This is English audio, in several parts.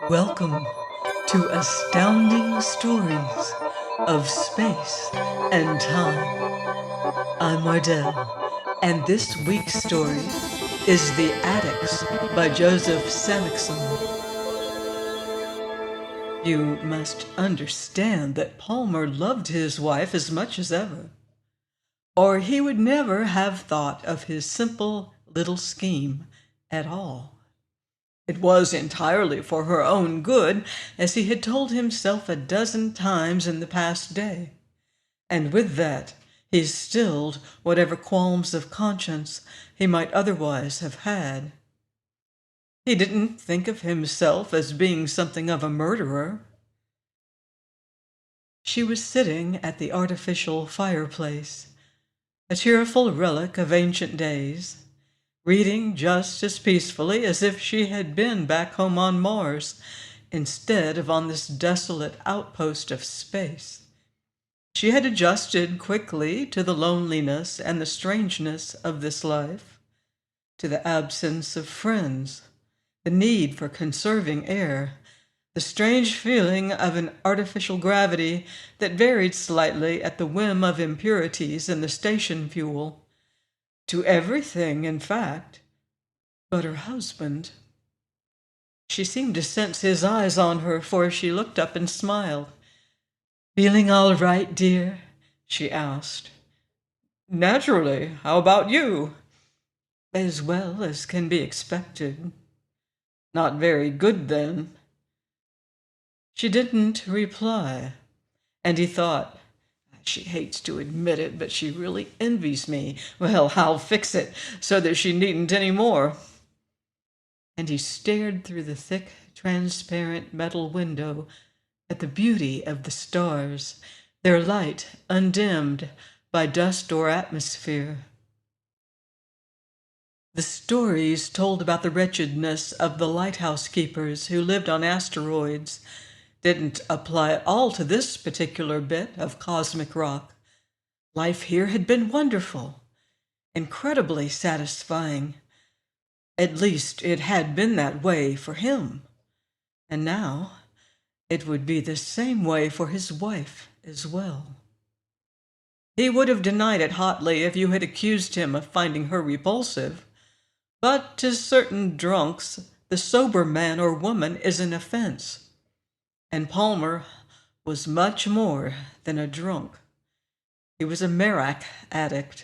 Welcome to Astounding Stories of Space and Time. I'm Mardell, and this week's story is The Addicts by Joseph Samachson. You must understand that Palmer loved his wife as much as ever, or he would never have thought of his simple little scheme at all. It was entirely for her own good, as he had told himself a dozen times in the past day. And with that, he stilled whatever qualms of conscience he might otherwise have had. He didn't think of himself as being something of a murderer. She was sitting at the artificial fireplace, a cheerful relic of ancient days, reading just as peacefully as if she had been back home on Mars, instead of on this desolate outpost of space. She had adjusted quickly to the loneliness and the strangeness of this life, to the absence of friends, the need for conserving air, the strange feeling of an artificial gravity that varied slightly at the whim of impurities in the station fuel, to everything, in fact, but her husband. She seemed to sense his eyes on her, for she looked up and smiled. "Feeling all right, dear?" she asked. "Naturally. How about you?" "As well as can be expected." "Not very good, then." She didn't reply, and he thought, "She hates to admit it, but she really envies me. Well, I'll fix it so that she needn't any more." And he stared through the thick, transparent metal window at the beauty of the stars, their light undimmed by dust or atmosphere. The stories told about the wretchedness of the lighthouse keepers who lived on asteroids didn't apply at all to this particular bit of cosmic rock. Life here had been wonderful, incredibly satisfying. At least it had been that way for him. And now it would be the same way for his wife as well. He would have denied it hotly if you had accused him of finding her repulsive. But to certain drunks, the sober man or woman is an offense. And Palmer was much more than a drunk. He was a Merak addict,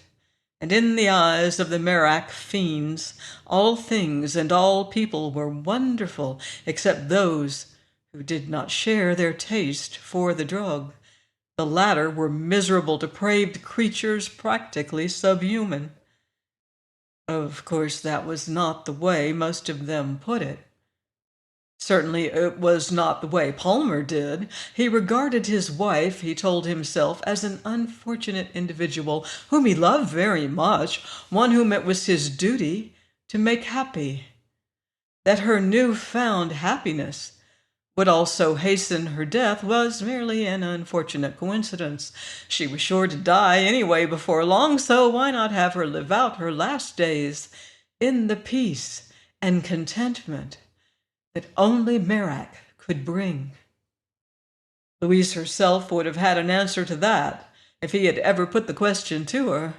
and in the eyes of the Merak fiends, all things and all people were wonderful except those who did not share their taste for the drug. The latter were miserable, depraved creatures, practically subhuman. Of course, that was not the way most of them put it. Certainly it was not the way Palmer did. He regarded his wife, he told himself, as an unfortunate individual whom he loved very much, one whom it was his duty to make happy. That her new-found happiness would also hasten her death was merely an unfortunate coincidence. She was sure to die anyway before long, so why not have her live out her last days in the peace and contentment that only Merak could bring? Louise herself would have had an answer to that if he had ever put the question to her.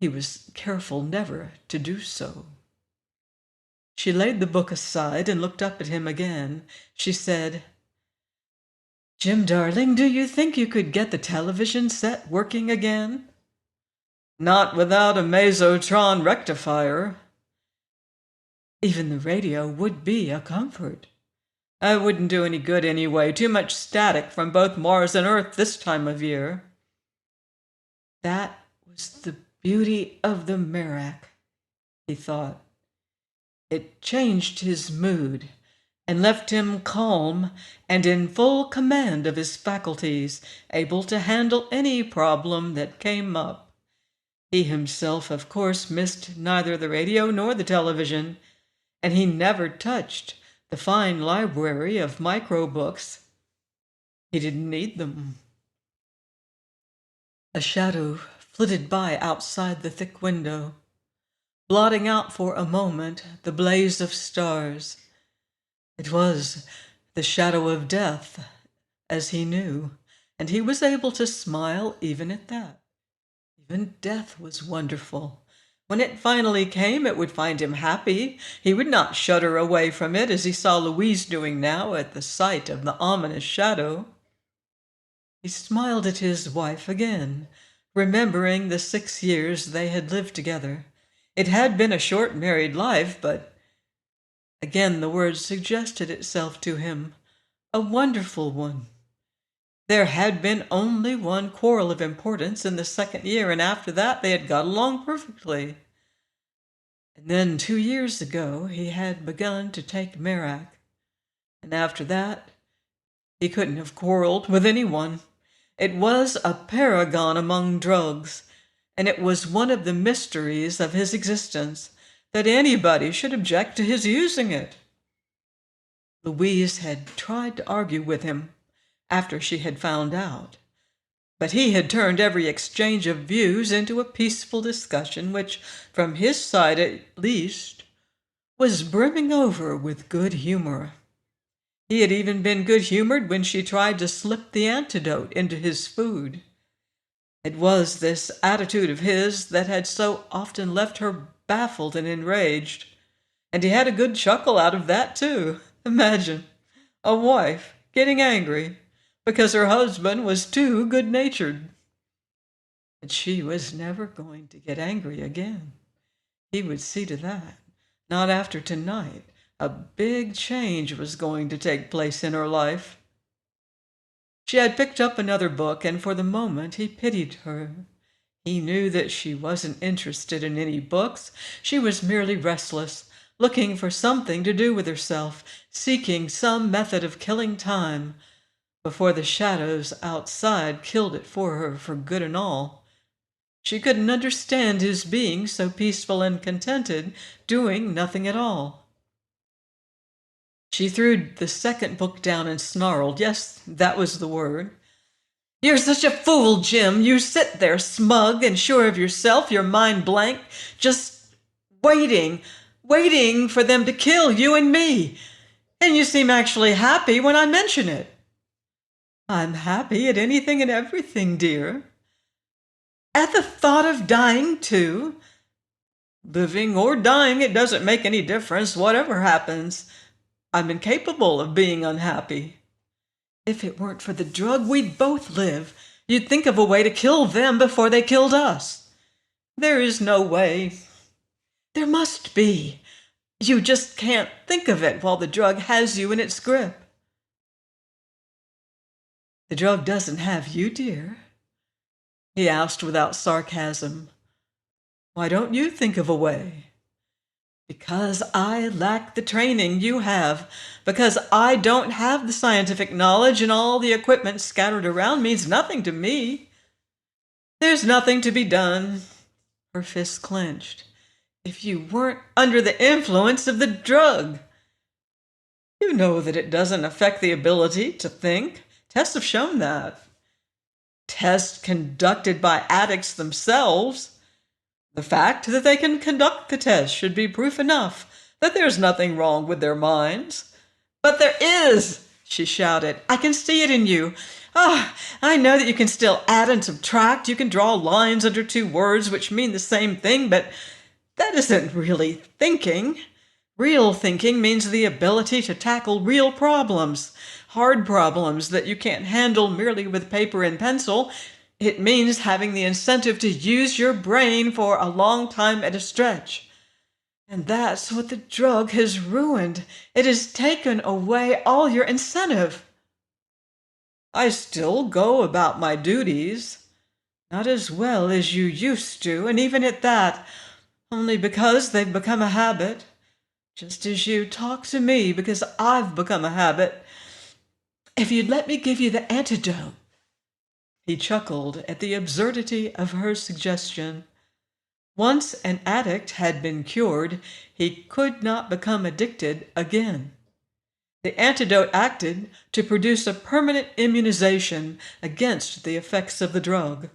He was careful never to do so. She laid the book aside and looked up at him again. She said, "Jim, darling, do you think you could get the television set working again?" "Not without a mesotron rectifier." "Even the radio would be a comfort." "It wouldn't do any good anyway. Too much static from both Mars and Earth this time of year." That was the beauty of the Merak, he thought. It changed his mood and left him calm and in full command of his faculties, able to handle any problem that came up. He himself, of course, missed neither the radio nor the television, and he never touched the fine library of micro-books. He didn't need them. A shadow flitted by outside the thick window, blotting out for a moment the blaze of stars. It was the shadow of death, as he knew, and he was able to smile even at that. Even death was wonderful. When it finally came, it would find him happy. He would not shudder away from it as he saw Louise doing now at the sight of the ominous shadow. He smiled at his wife again, remembering the 6 years they had lived together. It had been a short married life, but again the word suggested itself to him, a wonderful one. There had been only one quarrel of importance in the 2nd year, and after that they had got along perfectly. And then 2 years ago he had begun to take Merak, and after that he couldn't have quarreled with anyone. It was a paragon among drugs, and it was one of the mysteries of his existence that anybody should object to his using it. Louise had tried to argue with him after she had found out, but he had turned every exchange of views into a peaceful discussion which, from his side at least, was brimming over with good humor. He had even been good-humored when she tried to slip the antidote into his food. It was this attitude of his that had so often left her baffled and enraged, and he had a good chuckle out of that too. Imagine a wife getting angry because her husband was too good-natured. But she was never going to get angry again. He would see to that. Not after tonight. A big change was going to take place in her life. She had picked up another book, and for the moment he pitied her. He knew that she wasn't interested in any books. She was merely restless, looking for something to do with herself, seeking some method of killing time before the shadows outside killed it for her for good and all. She couldn't understand his being so peaceful and contented, doing nothing at all. She threw the second book down and snarled. Yes, that was the word. "You're such a fool, Jim. You sit there smug and sure of yourself, your mind blank, just waiting for them to kill you and me. And you seem actually happy when I mention it." "I'm happy at anything and everything, dear." "At the thought of dying, too?" "Living or dying, it doesn't make any difference, whatever happens. I'm incapable of being unhappy." "If it weren't for the drug, we'd both live. You'd think of a way to kill them before they killed us." "There is no way." "There must be. You just can't think of it while the drug has you in its grip." "The drug doesn't have you, dear?" he asked without sarcasm. "Why don't you think of a way?" "Because I lack the training you have. Because I don't have the scientific knowledge, and all the equipment scattered around means nothing to me." "There's nothing to be done." Her fists clenched. "If you weren't under the influence of the drug." "You know that it doesn't affect the ability to think. Tests have shown that." "Tests conducted by addicts themselves." "The fact that they can conduct the test should be proof enough that there's nothing wrong with their minds." "But there is!" she shouted. "I can see it in you. I know that you can still add and subtract. You can draw lines under two words which mean the same thing, but that isn't really thinking. Real thinking means the ability to tackle real problems, hard problems that you can't handle merely with paper and pencil. It means having the incentive to use your brain for a long time at a stretch. And that's what the drug has ruined. It has taken away all your incentive." "I still go about my duties." "Not as well as you used to, and even at that, only because they've become a habit. Just as you talk to me because I've become a habit. If you'd let me give you the antidote." He chuckled at the absurdity of her suggestion. Once an addict had been cured, he could not become addicted again. The antidote acted to produce a permanent immunization against the effects of the drug.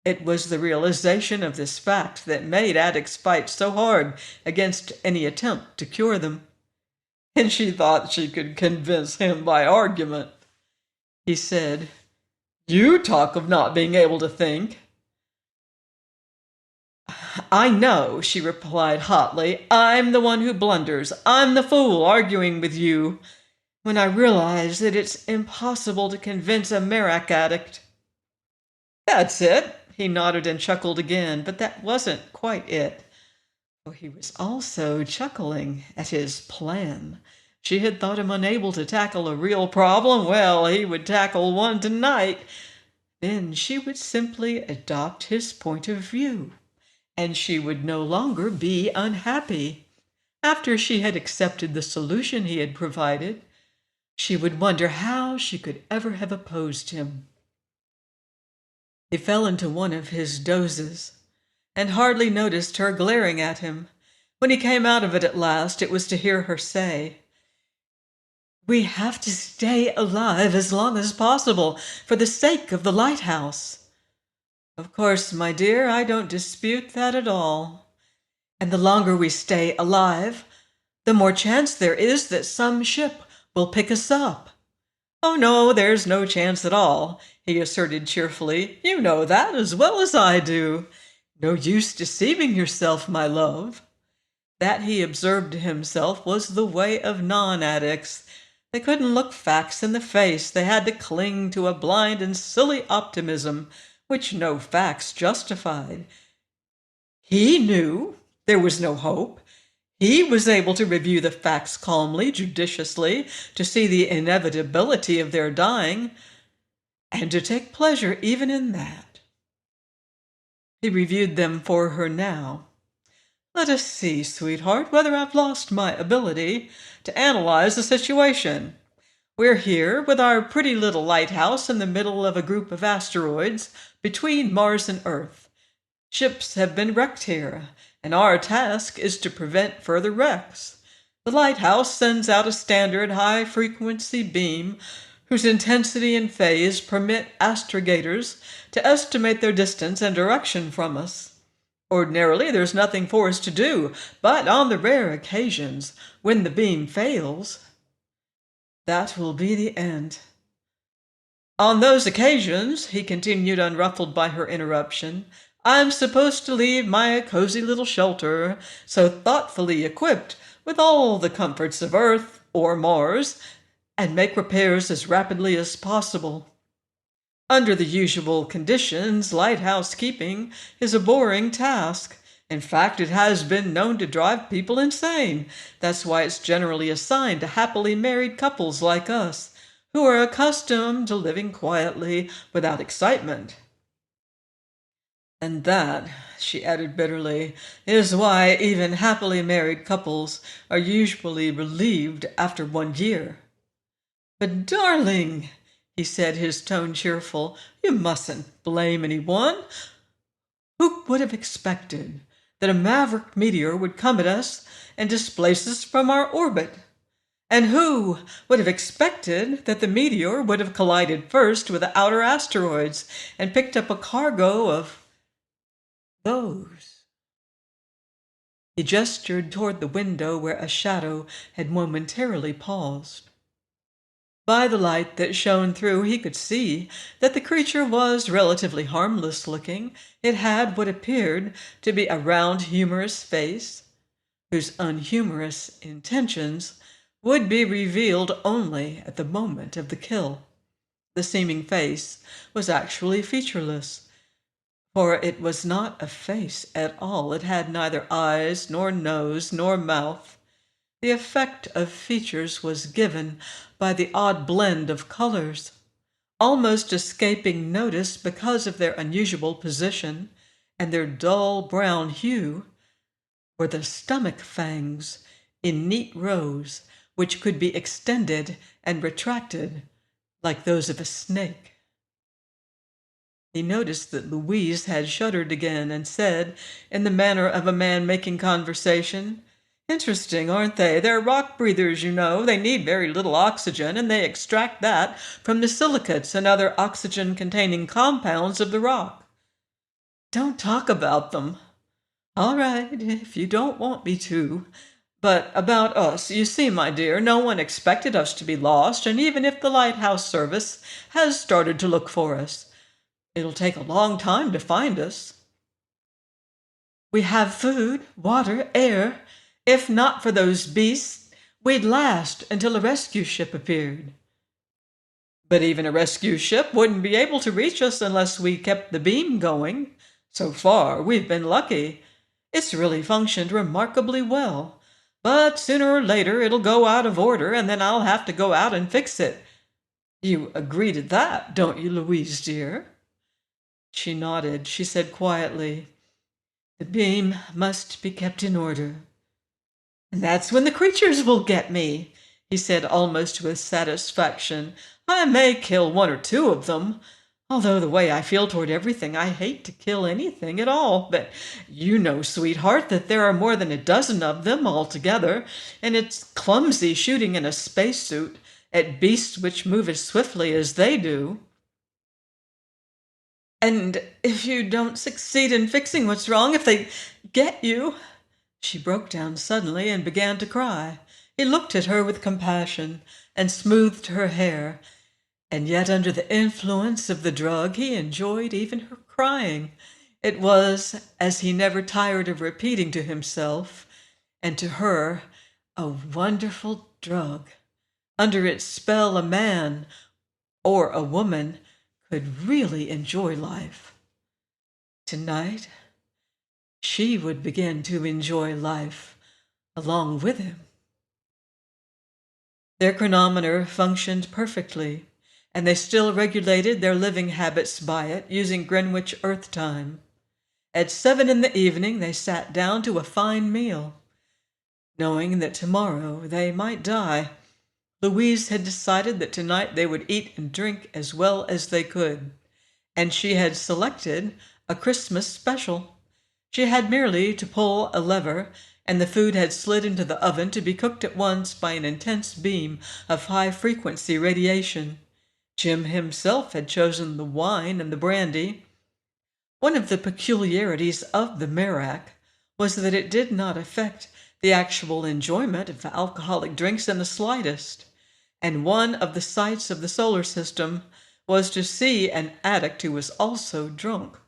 It was the realization of this fact that made addicts fight so hard against any attempt to cure them. and she thought she could convince him by argument. He said, "You talk of not being able to think." "I know," she replied hotly. "I'm the one who blunders. I'm the fool arguing with you, when I realize that it's impossible to convince a Merak addict." "That's it." He nodded and chuckled again, but that wasn't quite it. For he was also chuckling at his plan. She had thought him unable to tackle a real problem. Well, he would tackle one tonight. Then she would simply adopt his point of view, and she would no longer be unhappy. After she had accepted the solution he had provided, she would wonder how she could ever have opposed him. He fell into one of his dozes, and hardly noticed her glaring at him. When he came out of it at last, it was to hear her say, "We have to stay alive as long as possible for the sake of the lighthouse." "Of course, my dear, I don't dispute that at all. And the longer we stay alive, the more chance there is that some ship will pick us up." "Oh, no, there's no chance at all," he asserted cheerfully. "You know that as well as I do. No use deceiving yourself, my love." That, he observed to himself, was the way of non-addicts. They couldn't look facts in the face. They had to cling to a blind and silly optimism, which no facts justified. He knew there was no hope. He was able to review the facts calmly, judiciously, to see the inevitability of their dying, and to take pleasure even in that. He reviewed them for her now. "Let us see, sweetheart, whether I've lost my ability to analyze the situation. We're here with our pretty little lighthouse in the middle of a group of asteroids between Mars and Earth. Ships have been wrecked here, and our task is to prevent further wrecks. The lighthouse sends out a standard high-frequency beam whose intensity and phase permit astrogators to estimate their distance and direction from us. Ordinarily, there's nothing for us to do, but on the rare occasions when the beam fails, that will be the end. On those occasions," he continued, unruffled by her interruption, "I'm supposed to leave my cozy little shelter, so thoughtfully equipped with all the comforts of Earth or Mars, and make repairs as rapidly as possible. Under the usual conditions, lighthouse keeping is a boring task. In fact, it has been known to drive people insane. That's why it's generally assigned to happily married couples like us, who are accustomed to living quietly without excitement. And that," she added bitterly, "is why even happily married couples are usually relieved after 1 year." "But darling," he said, his tone cheerful, "you mustn't blame anyone. Who would have expected that a maverick meteor would come at us and displace us from our orbit? And who would have expected that the meteor would have collided first with the outer asteroids and picked up a cargo of those?" He gestured toward the window where a shadow had momentarily paused. By the light that shone through, he could see that the creature was relatively harmless looking. It had what appeared to be a round, humorous face, whose unhumorous intentions would be revealed only at the moment of the kill. The seeming face was actually featureless, for it was not a face at all. It had neither eyes, nor nose, nor mouth. The effect of features was given by the odd blend of colors, almost escaping notice because of their unusual position and their dull brown hue, were the stomach fangs in neat rows, which could be extended and retracted like those of a snake. He noticed that Louise had shuddered again and said, in the manner of a man making conversation, "Interesting, aren't they? They're rock breathers, you know. They need very little oxygen, and they extract that from the silicates and other oxygen-containing compounds of the rock." "Don't talk about them." "All right, if you don't want me to. But about us, you see, my dear, no one expected us to be lost, and even if the lighthouse service has started to look for us, it'll take a long time to find us. We have food, water, air. If not for those beasts, we'd last until a rescue ship appeared. But even a rescue ship wouldn't be able to reach us unless we kept the beam going. So far, we've been lucky. It's really functioned remarkably well. But sooner or later, it'll go out of order, and then I'll have to go out and fix it. You agree to that, don't you, Louise, dear? She nodded. She said quietly, "The beam must be kept in order." "And that's when the creatures will get me," he said almost with satisfaction. "I may kill one or two of them, although the way I feel toward everything, I hate to kill anything at all. But you know, sweetheart, that there are more than a dozen of them altogether, and it's clumsy shooting in a spacesuit at beasts which move as swiftly as they do." "And if you don't succeed in fixing what's wrong, if they get you—" She broke down suddenly and began to cry. He looked at her with compassion and smoothed her hair, and yet under the influence of the drug he enjoyed even her crying. It was, as he never tired of repeating to himself and to her, a wonderful drug. Under its spell, a man or a woman could really enjoy life. Tonight, she would begin to enjoy life along with him. Their chronometer functioned perfectly, and they still regulated their living habits by it, using Greenwich Earth time. At 7 in the evening, they sat down to a fine meal. Knowing that tomorrow they might die, Louise had decided that tonight they would eat and drink as well as they could, and she had selected a Christmas special. She had merely to pull a lever, and the food had slid into the oven to be cooked at once by an intense beam of high-frequency radiation. Jim himself had chosen the wine and the brandy. One of the peculiarities of the Merak was that it did not affect the actual enjoyment of alcoholic drinks in the slightest, and one of the sights of the solar system was to see an addict who was also drunk.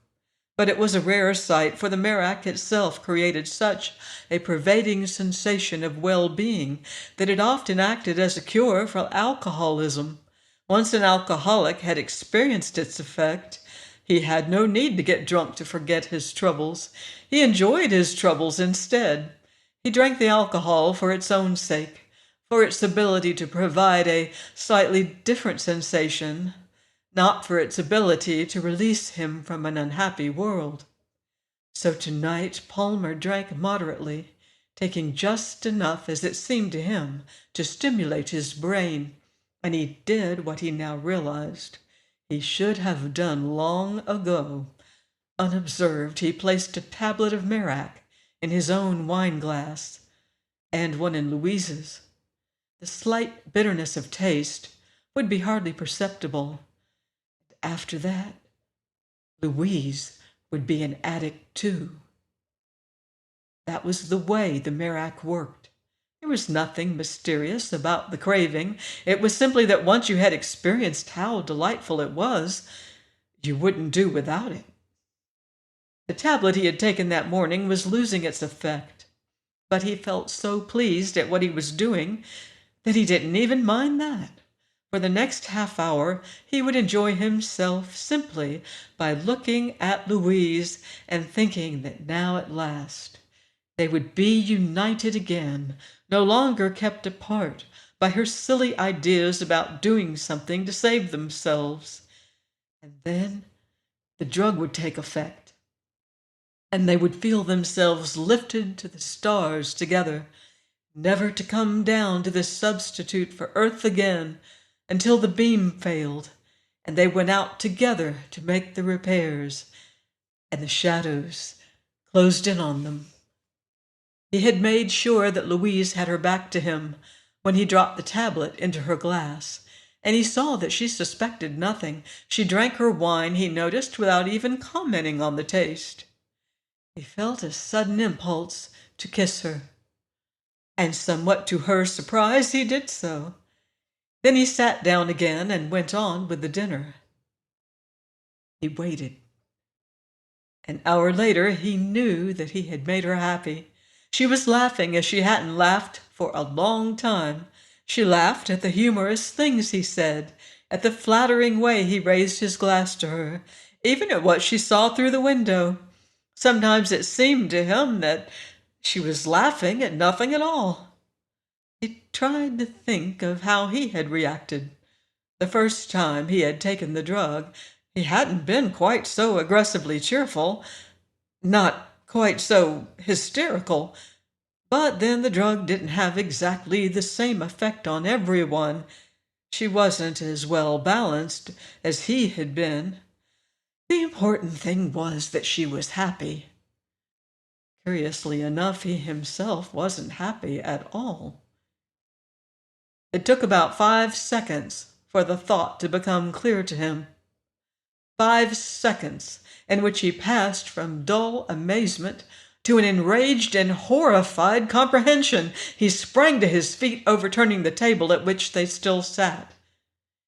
But it was a rare sight, for the Merak itself created such a pervading sensation of well-being that it often acted as a cure for alcoholism. Once an alcoholic had experienced its effect, he had no need to get drunk to forget his troubles. He enjoyed his troubles instead. He drank the alcohol for its own sake, for its ability to provide a slightly different sensation, not for its ability to release him from an unhappy world. So tonight Palmer drank moderately, taking just enough, as it seemed to him, to stimulate his brain, and he did what he now realized he should have done long ago. Unobserved, he placed a tablet of Merak in his own wine glass, and one in Louise's. The slight bitterness of taste would be hardly perceptible. After that, Louise would be an addict too. That was the way the Merak worked. There was nothing mysterious about the craving. It was simply that once you had experienced how delightful it was, you wouldn't do without it. The tablet he had taken that morning was losing its effect, but he felt so pleased at what he was doing that he didn't even mind that. For the next half hour, he would enjoy himself simply by looking at Louise and thinking that now at last they would be united again, no longer kept apart by her silly ideas about doing something to save themselves. And then the drug would take effect, and they would feel themselves lifted to the stars together, never to come down to this substitute for earth again until the beam failed, and they went out together to make the repairs, and the shadows closed in on them. He had made sure that Louise had her back to him when he dropped the tablet into her glass, and he saw that she suspected nothing. She drank her wine, he noticed, without even commenting on the taste. He felt a sudden impulse to kiss her. and somewhat to her surprise he did so. Then he sat down again and went on with the dinner. He waited. An hour later he knew that he had made her happy. She was laughing as she hadn't laughed for a long time. She laughed at the humorous things he said, at the flattering way he raised his glass to her, even at what she saw through the window. Sometimes it seemed to him that she was laughing at nothing at all. He tried to think of how he had reacted. The first time he had taken the drug, he hadn't been quite so aggressively cheerful, not quite so hysterical. But then the drug didn't have exactly the same effect on everyone. She wasn't as well balanced as he had been. The important thing was that she was happy. Curiously enough, he himself wasn't happy at all. It took about 5 seconds for the thought to become clear to him. 5 seconds in which he passed from dull amazement to an enraged and horrified comprehension. He sprang to his feet, overturning the table at which they still sat.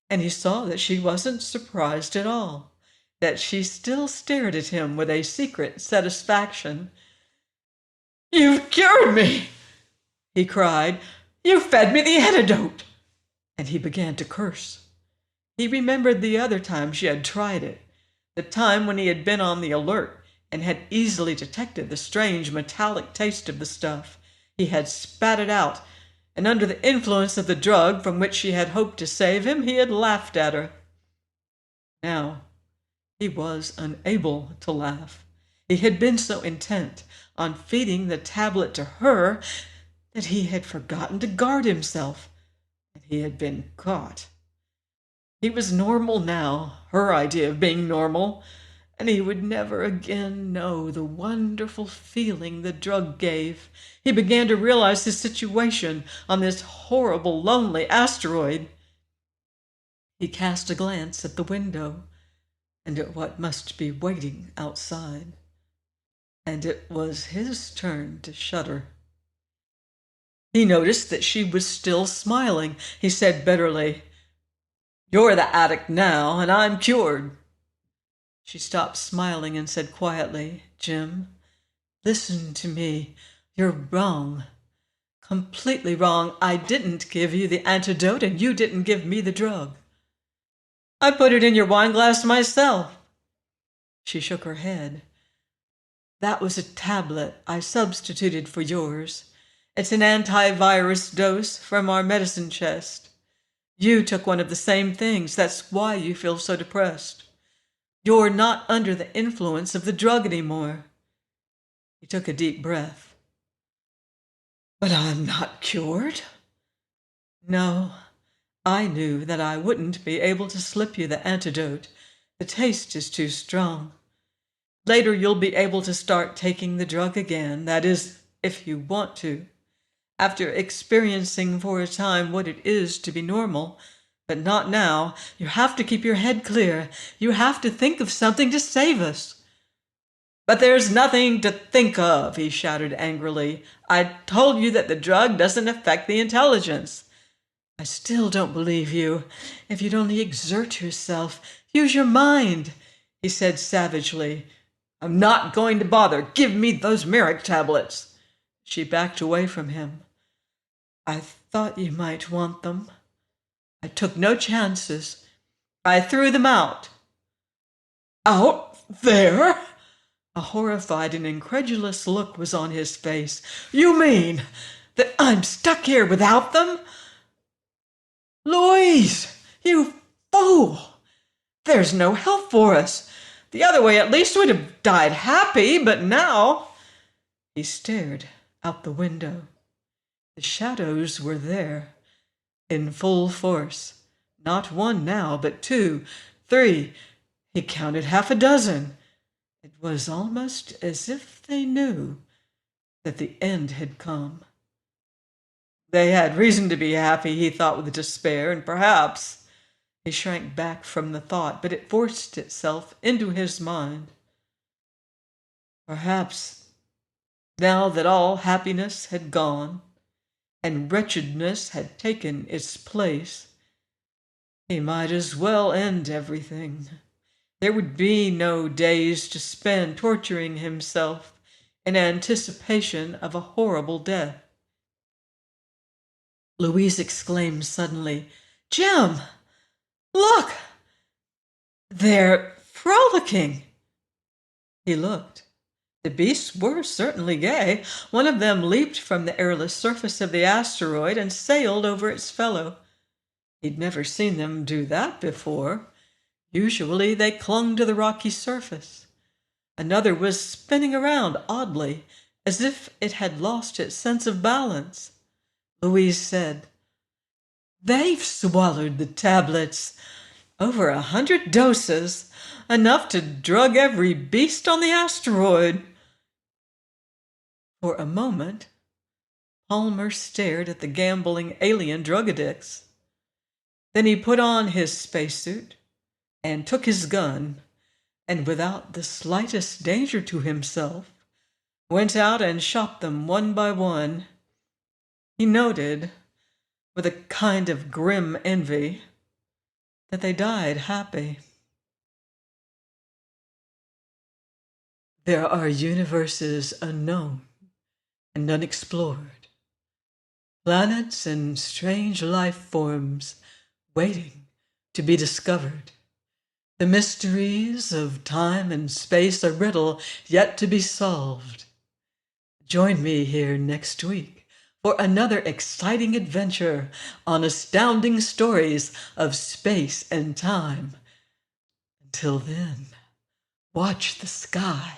And he saw that she wasn't surprised at all, that she still stared at him with a secret satisfaction. "You've cured me!" he cried. "You fed me the antidote!" And he began to curse. He remembered the other time she had tried it, the time when he had been on the alert and had easily detected the strange metallic taste of the stuff. He had spat it out, and under the influence of the drug from which she had hoped to save him, he had laughed at her. Now he was unable to laugh. He had been so intent on feeding the tablet to her that he had forgotten to guard himself, and he had been caught. He was normal now, her idea of being normal, and he would never again know the wonderful feeling the drug gave. He began to realize his situation on this horrible, lonely asteroid. He cast a glance at the window and at what must be waiting outside, and it was his turn to shudder. He noticed that she was still smiling. He said bitterly, "You're the addict now, and I'm cured." She stopped smiling and said quietly, "Jim, listen to me. You're wrong. Completely wrong. I didn't give you the antidote, and you didn't give me the drug. I put it in your wine glass myself." She shook her head. "That was a tablet I substituted for yours. It's an antivirus dose from our medicine chest. You took one of the same things. That's why you feel so depressed. You're not under the influence of the drug anymore." He took a deep breath. "But I'm not cured." "No, I knew that I wouldn't be able to slip you the antidote. The taste is too strong. Later you'll be able to start taking the drug again, that is, if you want to, after experiencing for a time what it is to be normal. But not now. You have to keep your head clear. You have to think of something to save us." "But there's nothing to think of," he shouted angrily. "I told you that the drug doesn't affect the intelligence." "I still don't believe you. If you'd only exert yourself, use your mind," he said savagely. "I'm not going to bother. Give me those Merrick tablets." She backed away from him. "I thought you might want them. I took no chances. I threw them out." "Out there?" A horrified and incredulous look was on his face. "You mean that I'm stuck here without them?" "Louise, you fool! There's no help for us. The other way at least would have died happy, but now—" He stared out the window. The shadows were there, in full force. Not one now, but 2, 3. He counted 6. It was almost as if they knew that the end had come. They had reason to be happy, he thought with despair, and perhaps— He shrank back from the thought, but it forced itself into his mind. Perhaps, now that all happiness had gone, and wretchedness had taken its place, he might as well end everything. There would be no days to spend torturing himself in anticipation of a horrible death. Louise exclaimed suddenly, "Jim, look! They're frolicking!" He looked. The beasts were certainly gay. One of them leaped from the airless surface of the asteroid and sailed over its fellow. He'd never seen them do that before. Usually they clung to the rocky surface. Another was spinning around oddly, as if it had lost its sense of balance. Louise said, "They've swallowed the tablets. Over 100 doses, enough to drug every beast on the asteroid." For a moment, Palmer stared at the gambling alien drug addicts. Then he put on his spacesuit and took his gun, and without the slightest danger to himself, went out and shot them one by one. He noted, with a kind of grim envy, that they died happy. There are universes unknown and unexplored, planets and strange life forms waiting to be discovered. The mysteries of time and space, a riddle yet to be solved. Join me here next week for another exciting adventure on Astounding Stories of Space and Time. Until then, watch the skies.